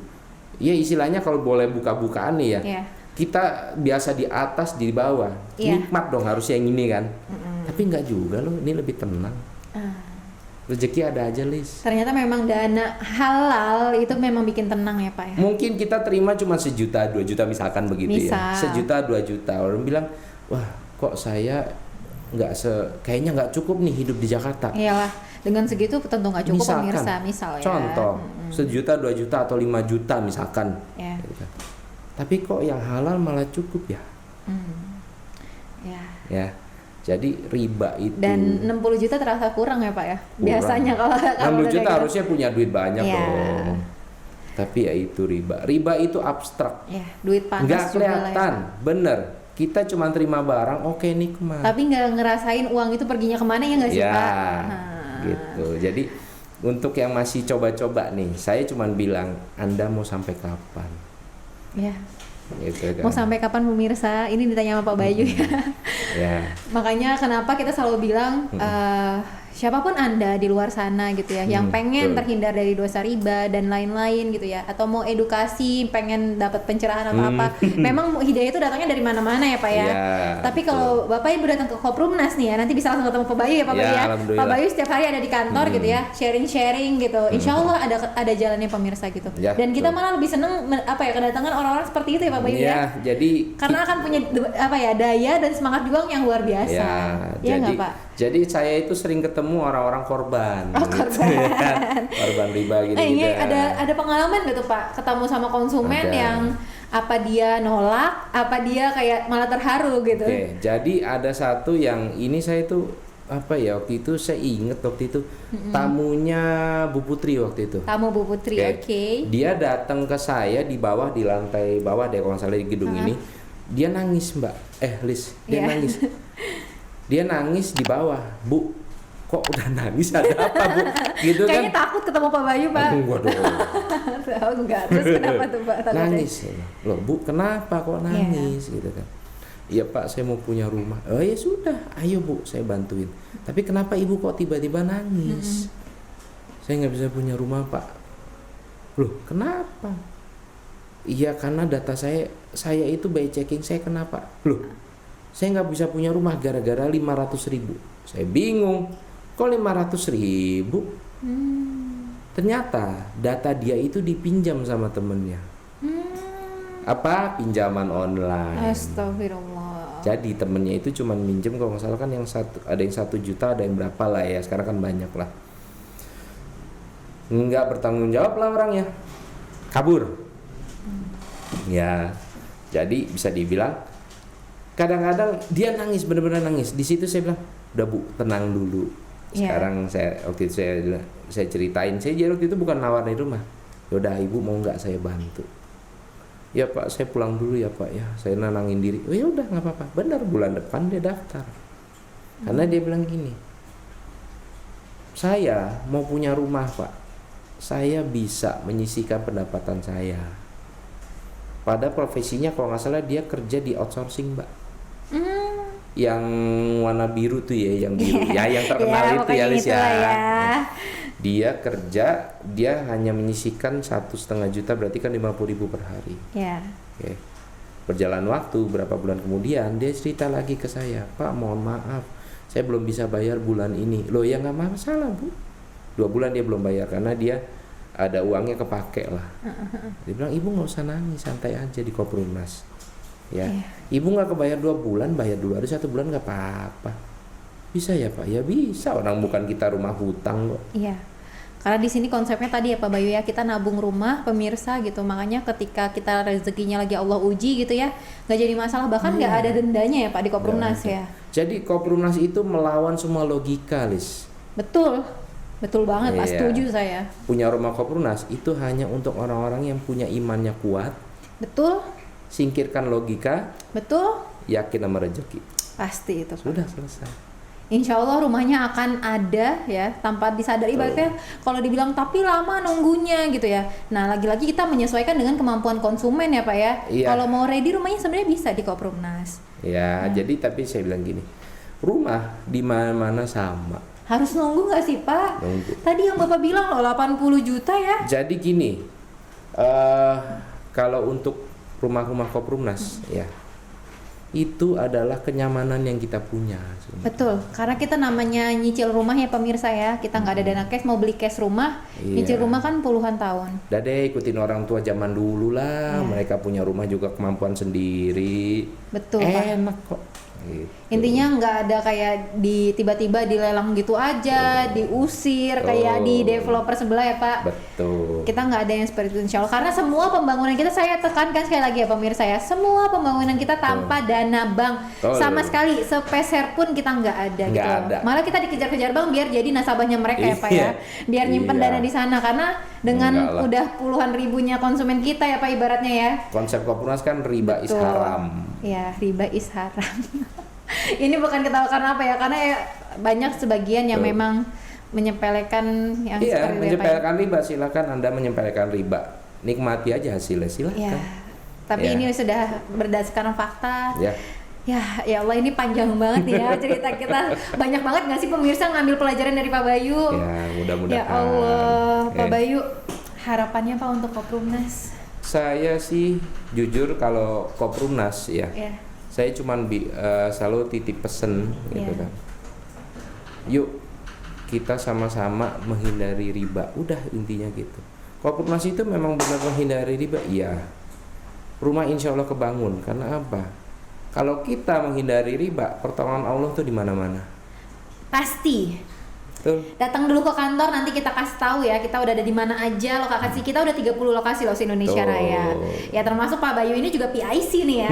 Ya istilahnya kalau boleh buka-bukaan nih ya, kita biasa di atas, di bawah. Nikmat dong harusnya yang ini kan. Tapi nggak juga loh, ini lebih tenang. Rezeki ada aja, Lis. Ternyata memang dana halal itu memang bikin tenang ya Pak ya. Mungkin kita terima cuma 1 juta, 2 juta misalkan begitu ya. 1 juta, 2 juta. Orang bilang, wah kok saya kayaknya nggak cukup nih hidup di Jakarta. Iyalah, dengan segitu tentu nggak cukup Misalkan, pemirsa, misal ya. Contoh, 1 juta, 2 juta atau 5 juta misalkan. Gitu. Tapi kok yang halal malah cukup ya? Ya. Jadi riba itu. Dan 60 juta terasa kurang ya Pak ya. Kurang. Biasanya kalau 60 juta gitu. harusnya punya duit banyak dong. Tapi ya itu riba. Riba itu abstrak. Ya, duit panas Nggak juga kelihatan, lah ya. bener. Kita cuma terima barang, oke nikmat. Tapi nggak ngerasain uang itu perginya kemana ya nggak sih ya, Pak? Gitu. Jadi untuk yang masih coba-coba nih, saya cuma bilang, Anda mau sampai kapan? Ya. Gitu kan. Mau sampai kapan pemirsa? Ini ditanya sama Pak Bayu ya. Ya. Makanya kenapa kita selalu bilang siapapun Anda di luar sana gitu ya, yang pengen terhindar dari dosa riba dan lain-lain gitu ya, atau mau edukasi, pengen dapat pencerahan atau apa, memang hidayah itu datangnya dari mana-mana ya Pak ya. Tapi kalau Bapak Ibu datang ke Kopurnaz nih ya, nanti bisa langsung ketemu Pak Bayu ya Pak Bayu ya. Pak Bayu setiap hari ada di kantor gitu ya, sharing-sharing gitu. Insya Allah ada jalannya pemirsa gitu. Ya, dan kita malah lebih seneng kedatangan orang-orang seperti itu ya Pak Bayu ya. Jadi karena akan punya daya dan semangat juang yang luar biasa. Ya nggak Pak? Jadi saya itu sering ketemu orang-orang korban. Korban. Ya. Korban riba gitu. Ini ada pengalaman gitu Pak, ketemu sama konsumen yang apa dia nolak, apa dia kayak malah terharu gitu. Oke, jadi ada satu yang ini saya tuh waktu itu saya inget waktu itu tamunya Bu Putri waktu itu. Tamu Bu Putri, oke. Dia datang ke saya di lantai bawah deh kalau nggak salah di gedung ini. Dia nangis Mbak, Lis, dia nangis. Dia nangis di bawah, Bu. Kok udah nangis ada apa Bu? Gitu Kayaknya kan? takut ketemu Pak Bayu Pak. Enggak dong. Enggak. Terus kenapa tuh Pak? Nangis. Loh Bu, kenapa kok nangis gitu kan? Iya Pak, saya mau punya rumah. Oh ya sudah, ayo Bu, saya bantuin. Tapi kenapa Ibu kok tiba-tiba nangis? Saya nggak bisa punya rumah Pak. Loh, kenapa? Iya karena data saya itu by checking, saya kenapa? Loh, saya nggak bisa punya rumah gara-gara 500.000. Saya bingung, kok 500.000? Ternyata data dia itu dipinjam sama temennya. Apa? Pinjaman online. Astagfirullah. Jadi temennya itu cuma minjem, kalau nggak salah kan ada yang 1 juta, ada yang berapa lah ya, sekarang kan banyak lah. Nggak bertanggung jawab lah orangnya, kabur. Ya, jadi bisa dibilang kadang-kadang dia nangis, benar-benar nangis. Di situ saya bilang, udah Bu, tenang dulu. Sekarang waktu itu saya ceritain, saya waktu itu bukan nawarin rumah. Yaudah Ibu mau nggak saya bantu? Ya Pak, saya pulang dulu ya Pak ya, saya nenangin diri. Oh ya udah nggak apa-apa. Benar, bulan depan dia daftar. Karena dia bilang gini, saya mau punya rumah Pak, saya bisa menyisihkan pendapatan saya. Pada profesinya kalau nggak salah dia kerja di outsourcing Mbak. Yang warna biru tuh ya, yang biru ya, yang terkenal itu ya Lis ya. Dia kerja, dia hanya menyisihkan 1,5 juta, berarti kan 50.000 per hari. Oke. Berjalan waktu berapa bulan kemudian dia cerita lagi ke saya, Pak mohon maaf, saya belum bisa bayar bulan ini. Loh ya nggak masalah Bu, 2 bulan dia belum bayar karena dia ada uangnya kepake lah. Dia bilang Ibu nggak usah nangis, santai aja di Koprumnas. Ya, Ibu nggak kebayar 2 bulan, bayar dulu ada 1 bulan nggak apa-apa. Bisa ya Pak? Ya bisa, orang bukan kita rumah hutang kok. Iya. Karena di sini konsepnya tadi ya Pak Bayu ya, kita nabung rumah pemirsa gitu. Makanya ketika kita rezekinya lagi Allah uji gitu ya, nggak jadi masalah, bahkan nggak ada dendanya ya Pak di Koprumnas ya. Jadi Koprumnas itu melawan semua logika, Lis. Betul. Betul banget Pak, setuju saya. Punya rumah Koprumnas itu hanya untuk orang-orang yang punya imannya kuat. Betul. Singkirkan logika. Betul. Yakin sama rezeki. Pasti itu Pak. Sudah selesai. Insya Allah rumahnya akan ada ya, tanpa disadari. Ibaratnya kalau dibilang tapi lama nunggunya gitu ya. Nah lagi-lagi kita menyesuaikan dengan kemampuan konsumen ya Pak ya. Kalau mau ready rumahnya sebenarnya bisa di Koprumnas. Jadi tapi saya bilang gini, rumah di mana-mana sama. Harus nunggu nggak sih Pak? Nunggu. Tadi yang Bapak bilang loh 80 juta ya. Jadi gini, kalau untuk rumah-rumah Koprumnas ya, itu adalah kenyamanan yang kita punya. Betul, karena kita namanya nyicil rumah ya pemirsa ya, kita nggak ada dana cash, mau beli cash rumah, nyicil rumah kan puluhan tahun. Udah deh ikutin orang tua zaman dulu lah, mereka punya rumah juga kemampuan sendiri. Betul enak Pak. Kok. Gitu. Intinya nggak ada kayak tiba-tiba dilelang gitu aja, diusir kayak di developer sebelah ya Pak. Betul. Kita nggak ada yang seperti itu insya Allah. Karena semua pembangunan kita, saya tekankan sekali lagi ya pemirsa ya, semua pembangunan kita tanpa dana bank. Sama sekali sepeser pun kita nggak ada gitu. Malah kita dikejar-kejar bank biar jadi nasabahnya mereka ya Pak ya. Biar nyimpen dana di sana, karena dengan udah puluhan ribunya konsumen kita ya Pak ibaratnya ya. Konsep Koprumnas kan riba is haram. Ya, riba is haram. Ini bukan ketawa karena apa ya? Karena ya banyak sebagian yang memang menyepelekan yang seperti menyepelekan riba. Silakan Anda menyepelekan riba. Nikmati aja hasilnya, silakan. Ya. Tapi ini sudah berdasarkan fakta. Ya Allah, ini panjang banget ya cerita kita. Banyak banget nggak sih pemirsa ngambil pelajaran dari Pak Bayu? Ya, mudah-mudahan. Ya Allah, Pak Bayu, harapannya Pak untuk Koprumnas? Saya sih jujur kalau Koprumnas ya. Saya cuman selalu titip pesen gitu kan. Yuk kita sama-sama menghindari riba. Udah intinya gitu. Koprumnas itu memang benar menghindari riba. Iya. Rumah insya Allah kebangun. Karena apa? Kalau kita menghindari riba, pertolongan Allah tuh di mana-mana. Pasti. Datang dulu ke kantor, nanti kita kasih tahu ya, kita udah ada di mana aja. Lokasi kita udah 30 lokasi loh se-Indonesia Raya. Ya termasuk Pak Bayu ini juga PIC nih ya.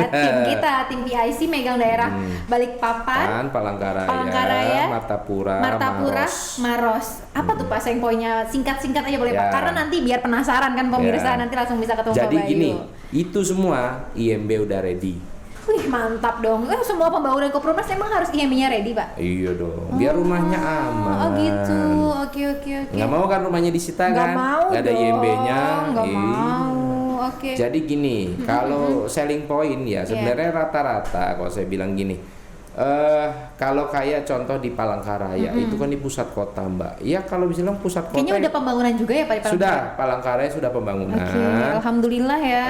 Tim PIC megang daerah Balikpapan, Palangkaraya, Martapura, Maros. Apa tuh Pak poinnya? Singkat-singkat aja boleh Pak. Karena nanti biar penasaran kan pemirsa, nanti langsung bisa ketemu Pak Bayu. Jadi gini, itu semua IMB udah ready. Wih mantap dong, semua pembangunan Koprumnas emang harus IMB-nya ready Pak? Iya dong, biar rumahnya aman. Oh gitu, oke. Nggak mau kan rumahnya disita kan? Nggak mau nggak ada IMB-nya. Nggak mau. oke. Jadi gini, kalau selling point ya sebenarnya rata-rata kalau saya bilang gini, kalau kayak contoh di Palangkaraya itu kan di pusat kota Mbak. Ya kalau misalnya pusat kota kayaknya udah pembangunan juga ya Pak di Palangkaraya? Sudah, Palangkaraya sudah pembangunan. Oke, alhamdulillah ya.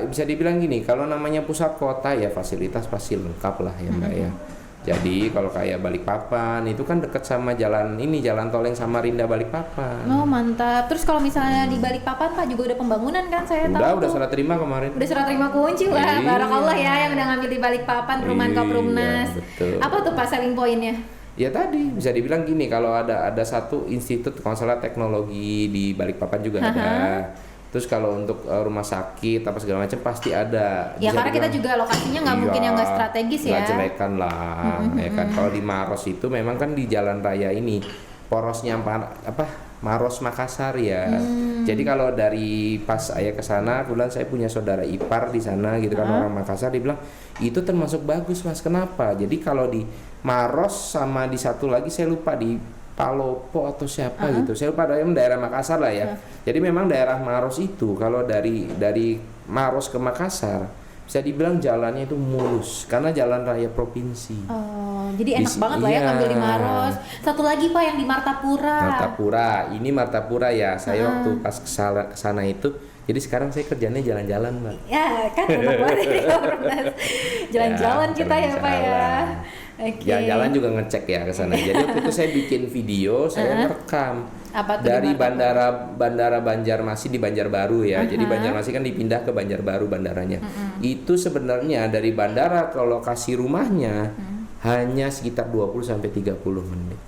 Bisa dibilang gini, kalau namanya pusat kota ya fasilitas pasti lengkap lah ya Mbak ya. Jadi kalau kayak Balikpapan itu kan dekat sama jalan tol yang Samarinda Balikpapan. Oh mantap. Terus kalau misalnya di Balikpapan Pak juga udah pembangunan kan saya tahu. Udah serah terima kemarin. Udah serah terima kunci wah. Iya. Barakallah ya yang udah ngambil di Balikpapan perumahan Koprumnas. Betul. Apa tuh Pak selling point-nya? Ya tadi bisa dibilang gini, kalau ada satu institut konselor teknologi di Balikpapan juga ada. Terus kalau untuk rumah sakit apa segala macam pasti ada. Ya karena kita juga lokasinya nggak mungkin yang nggak strategis ya. Nggak jelekan lah, ya kan. Kalau di Maros itu memang kan di jalan raya ini porosnya Maros Makassar ya. Jadi kalau dari pas saya ke sana, kebetulan saya punya saudara ipar di sana gitu kan orang Makassar, dia bilang itu termasuk bagus Mas. Kenapa? Jadi kalau di Maros sama di satu lagi saya lupa di Palopo atau siapa gitu. Saya lupa daerah Makassar lah ya. Jadi memang daerah Maros itu kalau dari Maros ke Makassar bisa dibilang jalannya itu mulus karena jalan raya provinsi. Oh, jadi enak banget lah ya ngambil di Maros. Satu lagi Pak yang di Martapura. Ini Martapura ya. Saya waktu pas ke sana itu, jadi sekarang saya kerjanya jalan-jalan, Mbak. Ya, kan enak banget ya. Jalan-jalan kita ya, Pak ya. Okay. Jalan-jalan juga ngecek ya ke sana. Jadi waktu itu saya bikin video, saya merekam dari bandara Banjarmasin di Banjarbaru ya. Jadi Banjarmasin kan dipindah ke Banjarbaru bandaranya. Itu sebenarnya dari bandara ke lokasi rumahnya hanya sekitar 20 sampai 30 menit.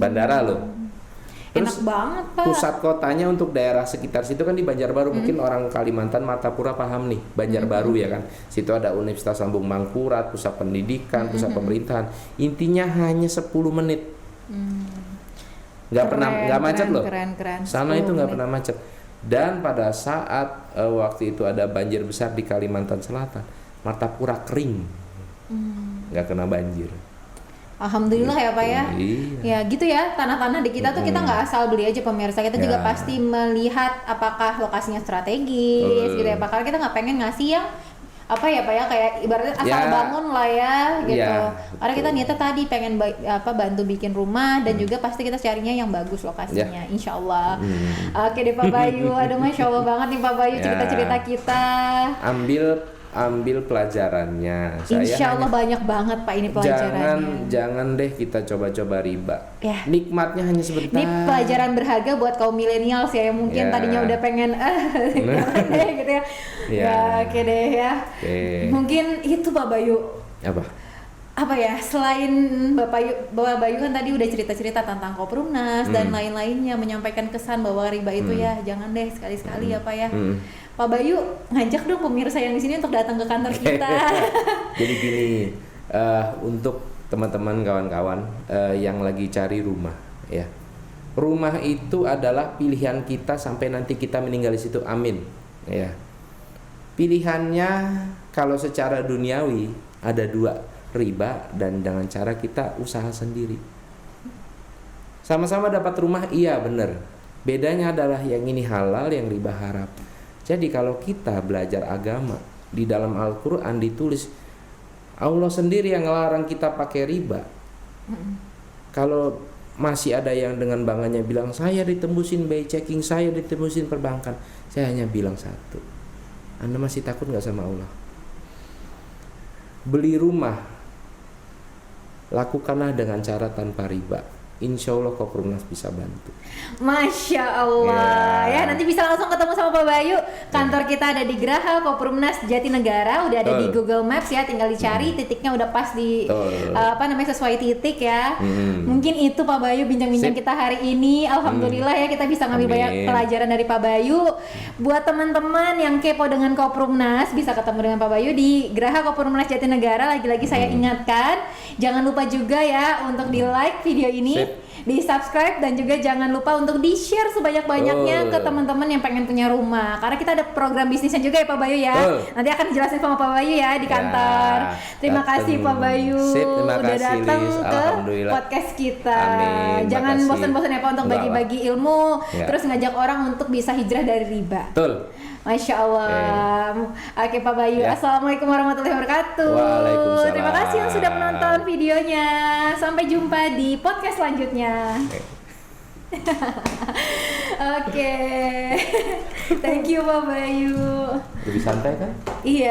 Bandara loh. Terus enak banget Pak. Pusat kotanya untuk daerah sekitar situ kan di Banjarbaru. Mungkin orang Kalimantan Martapura paham nih Banjarbaru ya kan. Situ ada Universitas Lambung Mangkurat, pusat pendidikan, pusat pemerintahan. Intinya hanya 10 menit. Nggak macet loh. Keren. Sana itu nggak pernah macet. Dan pada saat waktu itu ada banjir besar di Kalimantan Selatan, Martapura kering, nggak kena banjir. Alhamdulillah ya Pak ya. Ya gitu ya, tanah-tanah di kita tuh kita nggak asal beli aja pemirsa, kita juga pasti melihat apakah lokasinya strategis gitu ya Pak. Karena kita nggak pengen ngasih yang apa ya Pak ya, kayak ibaratnya asal bangun lah ya gitu. Karena kita niatnya tadi pengen bantu bikin rumah dan juga pasti kita carinya yang bagus lokasinya, insya Allah. Oke deh Pak Bayu, aduh masya Allah banget nih Pak Bayu cerita-cerita kita. Ambil pelajarannya. Insya Allah banyak banget Pak ini pelajarannya. Jangan deh kita coba-coba riba. Nikmatnya hanya sebentar. Ini pelajaran berharga buat kaum milenials ya, yang mungkin tadinya udah pengen jangan deh gitu ya. Oke deh ya. Mungkin itu Pak Bayu. Apa ya, selain Bapak Bayu kan tadi udah cerita-cerita tentang Koprumnas dan lain-lainnya, menyampaikan kesan bahwa riba itu ya jangan deh sekali-sekali ya Pak ya. Pak Bayu ngajak dong pemirsa yang di sini untuk datang ke kantor kita. Jadi gini, untuk teman-teman kawan-kawan yang lagi cari rumah ya. Rumah itu adalah pilihan kita sampai nanti kita meninggal di situ, amin ya. Pilihannya kalau secara duniawi ada dua, riba dan dengan cara kita usaha sendiri. Sama-sama dapat rumah, iya bener. Bedanya adalah yang ini halal, yang riba haram. Jadi kalau kita belajar agama, di dalam Al-Quran ditulis Allah sendiri yang ngelarang kita pakai riba. Kalau masih ada yang dengan bangganya bilang saya ditembusin by checking, saya ditembusin perbankan, saya hanya bilang satu, Anda masih takut gak sama Allah? Beli rumah lakukanlah dengan cara tanpa riba. Insya Allah Koprumnas bisa bantu. Masya Allah ya, nanti bisa langsung ketemu sama Pak Bayu. Kantor kita ada di Graha Koprumnas Jatinegara, udah ada di Google Maps ya, tinggal dicari titiknya udah pas di sesuai titik ya. Mungkin itu Pak Bayu bincang-bincang kita hari ini. Alhamdulillah ya kita bisa ngambil banyak pelajaran dari Pak Bayu. Buat teman-teman yang kepo dengan Koprumnas bisa ketemu dengan Pak Bayu di Graha Koprumnas Jatinegara. Lagi-lagi saya ingatkan, jangan lupa juga ya untuk di like video ini. di subscribe dan juga jangan lupa untuk di share sebanyak-banyaknya ke teman-teman yang pengen punya rumah. Karena kita ada program bisnisnya juga ya Pak Bayu ya. Nanti akan dijelasin sama Pak Bayu ya di kantor. Terima kasih Pak Bayu udah datang ke podcast kita. Amin, jangan makasih. bosan-bosan ya Pak untuk bagi-bagi ilmu, Ya. terus ngajak orang untuk bisa hijrah dari riba. Betul. Masya Allah. Oke Pak Bayu, Ya. Assalamualaikum warahmatullahi wabarakatuh. Waalaikumsalam. Terima kasih yang sudah menonton videonya. Sampai jumpa di podcast selanjutnya. Oke. Thank you Pak Bayu. Lebih santai kan? Iya.